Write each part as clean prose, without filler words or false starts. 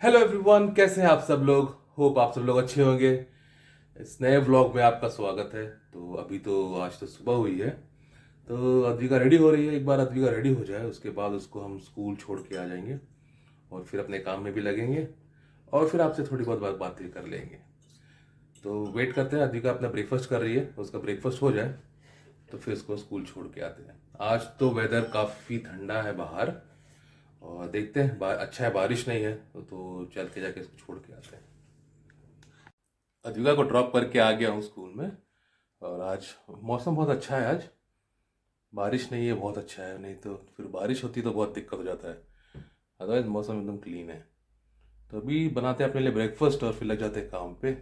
Hello everyone, कैसे हैं आप सब लोग। होप आप सब लोग अच्छे होंगे। इस नए व्लॉग में आपका स्वागत है। तो अभी तो आज तो सुबह हुई है, तो अद्विका रेडी हो रही है। एक बार अद्विका रेडी हो जाए उसके बाद उसको हम स्कूल छोड़ के आ जाएंगे और फिर अपने काम में भी लगेंगे और फिर आपसे थोड़ी बहुत बातें कर लेंगे। तो वेट करते हैं, अद्विका अपना ब्रेकफास्ट कर रही है, उसका ब्रेकफास्ट हो जाए तो फिर उसको स्कूल छोड़ के आते हैं। आज तो वेदर काफ़ी ठंडा है बाहर और देखते हैं, अच्छा है बारिश नहीं है तो चल के जाके इसको छोड़ के आते हैं। अद्विका को ड्रॉप करके आ गया हूँ स्कूल में। और आज मौसम बहुत अच्छा है, आज बारिश नहीं है, बहुत अच्छा है। नहीं तो फिर बारिश होती तो बहुत दिक्कत हो जाता है। अदरवाइज मौसम एकदम क्लीन है। तो अभी बनाते हैं अपने लिए ब्रेकफास्ट और फिर लग जाते हैं काम पे।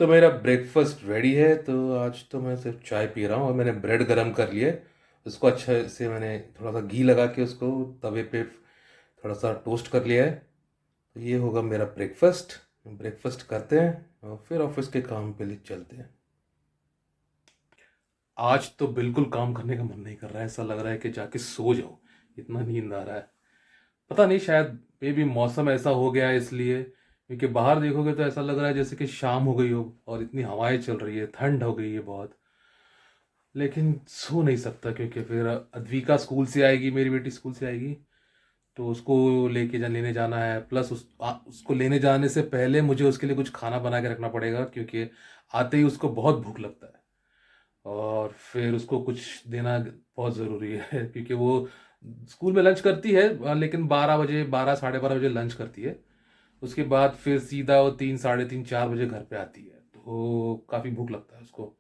तो मेरा ब्रेकफास्ट रेडी है। तो आज तो मैं सिर्फ चाय पी रहा हूँ और मैंने ब्रेड गरम कर लिए। उसको अच्छे से मैंने थोड़ा सा घी लगा के उसको तवे पे थोड़ा सा टोस्ट कर लिया है। तो ये होगा मेरा ब्रेकफास्ट। ब्रेकफास्ट करते हैं और फिर ऑफिस के काम पे लिए चलते हैं। आज तो बिल्कुल काम करने का मन नहीं कर रहा है, ऐसा लग रहा है कि जाके सो जाओ, इतना नींद आ रहा है। पता नहीं, शायद मे भी मौसम ऐसा हो गया है इसलिए, क्योंकि बाहर देखोगे तो ऐसा लग रहा है जैसे कि शाम हो गई हो और इतनी हवाएं चल रही है, ठंड हो गई है बहुत। लेकिन सो नहीं सकता क्योंकि फिर अद्विका स्कूल से आएगी, मेरी बेटी स्कूल से आएगी, तो उसको लेने जाना है। प्लस उसको लेने जाने से पहले मुझे उसके लिए कुछ खाना बना के रखना पड़ेगा, क्योंकि आते ही उसको बहुत भूख लगता है और फिर उसको कुछ देना बहुत ज़रूरी है क्योंकि वो स्कूल में लंच करती है, लेकिन 12 बजे, 12 साढ़े 12 बजे लंच करती है। उसके बाद फिर सीधा वो 3 साढ़े 3 4 बजे घर पे आती है, तो काफ़ी भूख लगता है उसको।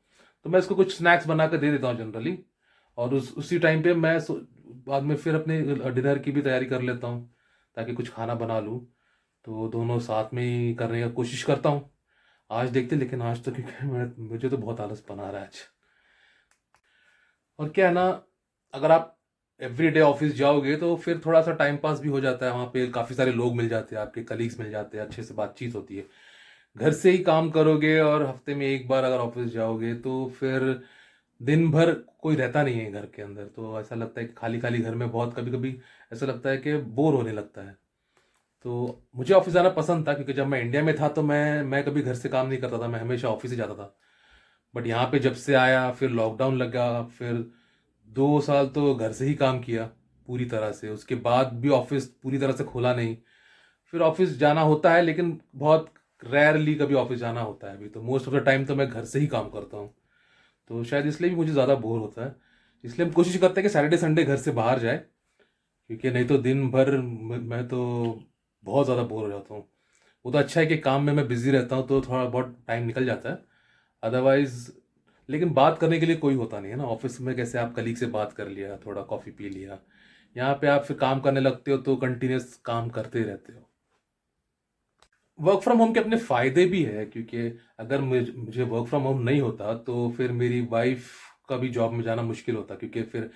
तो मैं उसको कुछ स्नैक्स बना कर दे देता हूँ जनरली। और उसी टाइम पे बाद में फिर अपने डिनर की भी तैयारी कर लेता हूँ, ताकि कुछ खाना बना लूँ। तो दोनों साथ में ही करने का कोशिश करता हूँ। आज देखते, लेकिन आज तो क्योंकि मुझे तो बहुत आलस बना रहा है आज। और क्या है ना, अगर आप एवरीडे ऑफिस जाओगे तो फिर थोड़ा सा टाइम पास भी हो जाता है। वहाँ पे काफ़ी सारे लोग मिल जाते हैं, आपके कलीग्स मिल जाते हैं, अच्छे से बातचीत होती है। घर से ही काम करोगे और हफ्ते में एक बार अगर ऑफिस जाओगे तो फिर दिन भर कोई रहता नहीं है घर के अंदर, तो ऐसा लगता है कि खाली खाली घर में बहुत कभी कभी ऐसा लगता है कि बोर होने लगता है। तो मुझे ऑफिस जाना पसंद था, क्योंकि जब मैं इंडिया में था तो मैं कभी घर से काम नहीं करता था, मैं हमेशा ऑफिस ही जाता था। बट यहाँ पे जब से आया, फिर लॉकडाउन लगा, फिर 2 साल तो घर से ही काम किया पूरी तरह से। उसके बाद भी ऑफिस पूरी तरह से खोला नहीं। फिर ऑफिस जाना होता है, लेकिन बहुत रेयरली कभी ऑफिस जाना होता है। अभी तो मोस्ट ऑफ द टाइम तो मैं घर से ही काम करता हूँ, तो शायद इसलिए भी मुझे ज़्यादा बोर होता है। इसलिए हम कोशिश करते हैं कि सैटरडे संडे घर से बाहर जाए, क्योंकि नहीं तो दिन भर मैं तो बहुत ज़्यादा बोर हो जाता हूँ। वो तो अच्छा है कि काम में मैं बिज़ी रहता हूँ तो थोड़ा बहुत टाइम निकल जाता है। अदरवाइज लेकिन बात करने के लिए कोई होता नहीं है ना। ऑफिस में कैसे आप कलीग से बात कर लिया, थोड़ा कॉफ़ी पी लिया। यहाँ पे आप फिर काम करने लगते हो तो कंटिन्यूस काम करते ही रहते हो। वर्क फ्रॉम होम के अपने फ़ायदे भी है, क्योंकि अगर मुझे वर्क फ्रॉम होम नहीं होता तो फिर मेरी वाइफ का भी जॉब में जाना मुश्किल होता, क्योंकि फिर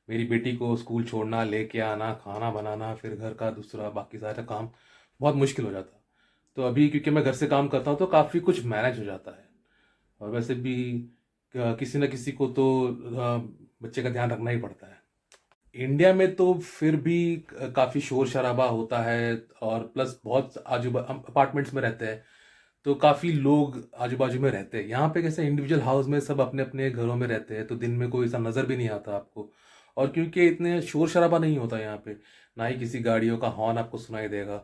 मेरी बेटी को स्कूल छोड़ना, लेके आना, खाना बनाना, फिर घर का दूसरा बाकी सारा काम बहुत मुश्किल हो जाता। तो अभी क्योंकि मैं घर से काम करता हूँ तो काफ़ी कुछ मैनेज हो जाता है। और वैसे भी किसी न किसी को तो बच्चे का ध्यान रखना ही पड़ता है। इंडिया में तो फिर भी काफ़ी शोर शराबा होता है, और प्लस बहुत आजू अपार्टमेंट्स में रहते हैं, तो काफ़ी लोग आजू बाजू में रहते हैं। यहाँ पे कैसे इंडिविजुअल हाउस में सब अपने अपने घरों में रहते हैं, तो दिन में कोई ऐसा नज़र भी नहीं आता आपको। और क्योंकि इतने शोर शराबा नहीं होता यहाँ पे, ना ही किसी गाड़ियों का हॉर्न आपको सुनाई देगा।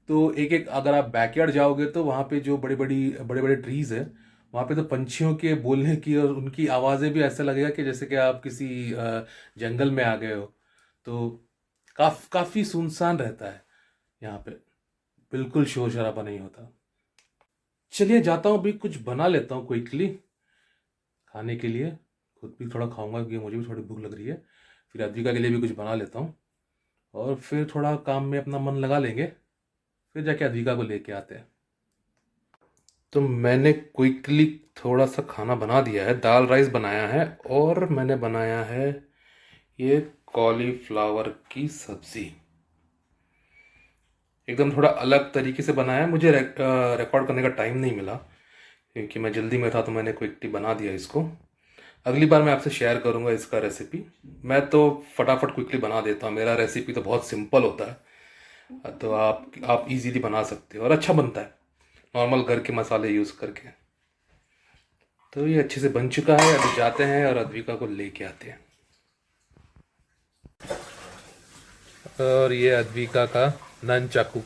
तो एक एक अगर आप बैकयार्ड जाओगे तो वहाँ पे जो बड़े बड़े ट्रीज है, वहाँ पे तो पंछियों के बोलने की और उनकी आवाज़ें भी ऐसा लगेगा कि जैसे कि आप किसी जंगल में आ गए हो। तो काफ़ी सुनसान रहता है यहाँ पे, बिल्कुल शोर शराबा नहीं होता। चलिए जाता हूँ, अभी कुछ बना लेता हूँ क्विकली खाने के लिए। खुद भी थोड़ा खाऊंगा क्योंकि मुझे भी थोड़ी भूख लग रही है। फिर अद्विका के लिए भी कुछ बना लेता हूँ और फिर थोड़ा काम में अपना मन लगा लेंगे। फिर जाके अद्विका को लेके आते हैं। तो मैंने क्विकली थोड़ा सा खाना बना दिया है, दाल राइस बनाया है और मैंने बनाया है ये कॉलीफ्लावर की सब्ज़ी। एकदम थोड़ा अलग तरीके से बनाया है, मुझे रिकॉर्ड करने का टाइम नहीं मिला क्योंकि मैं जल्दी में था, तो मैंने क्विकली बना दिया इसको। अगली बार मैं आपसे शेयर करूंगा इसका रेसिपी। मैं तो फटाफट क्विकली बना देता हूँ, मेरा रेसिपी तो बहुत सिंपल होता है। तो आप इजीली बना सकते हो और अच्छा बनता है नॉर्मल घर के मसाले यूज़ करके। तो ये अच्छे से बन चुका है, अभी जाते हैं और अद्विका को लेके आते हैं। और ये अद्विका का ननचाकू,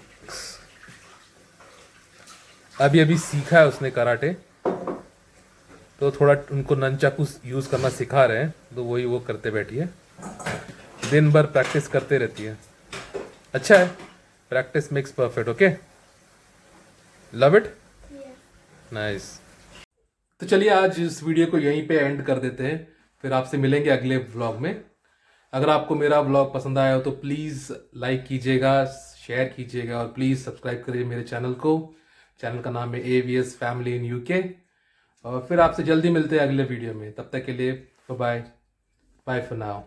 अभी अभी सीखा है उसने कराटे, तो थोड़ा उनको ननचाकू यूज़ करना सिखा रहे हैं, तो वही वो करते बैठी है, दिन भर प्रैक्टिस करते रहती है। अच्छा है, practice makes perfect. Okay, love it, nice. तो चलिए आज इस वीडियो को यहीं पे एंड कर देते हैं, फिर आपसे मिलेंगे अगले व्लॉग में। अगर आपको मेरा व्लॉग पसंद आया हो तो प्लीज़ लाइक कीजिएगा, शेयर कीजिएगा और प्लीज़ सब्सक्राइब करिए मेरे चैनल को। चैनल का नाम है AVS फैमिली इन UK। और फिर आपसे जल्दी मिलते हैं अगले वीडियो में, तब तक के लिए बाय बाय फॉर नाउ।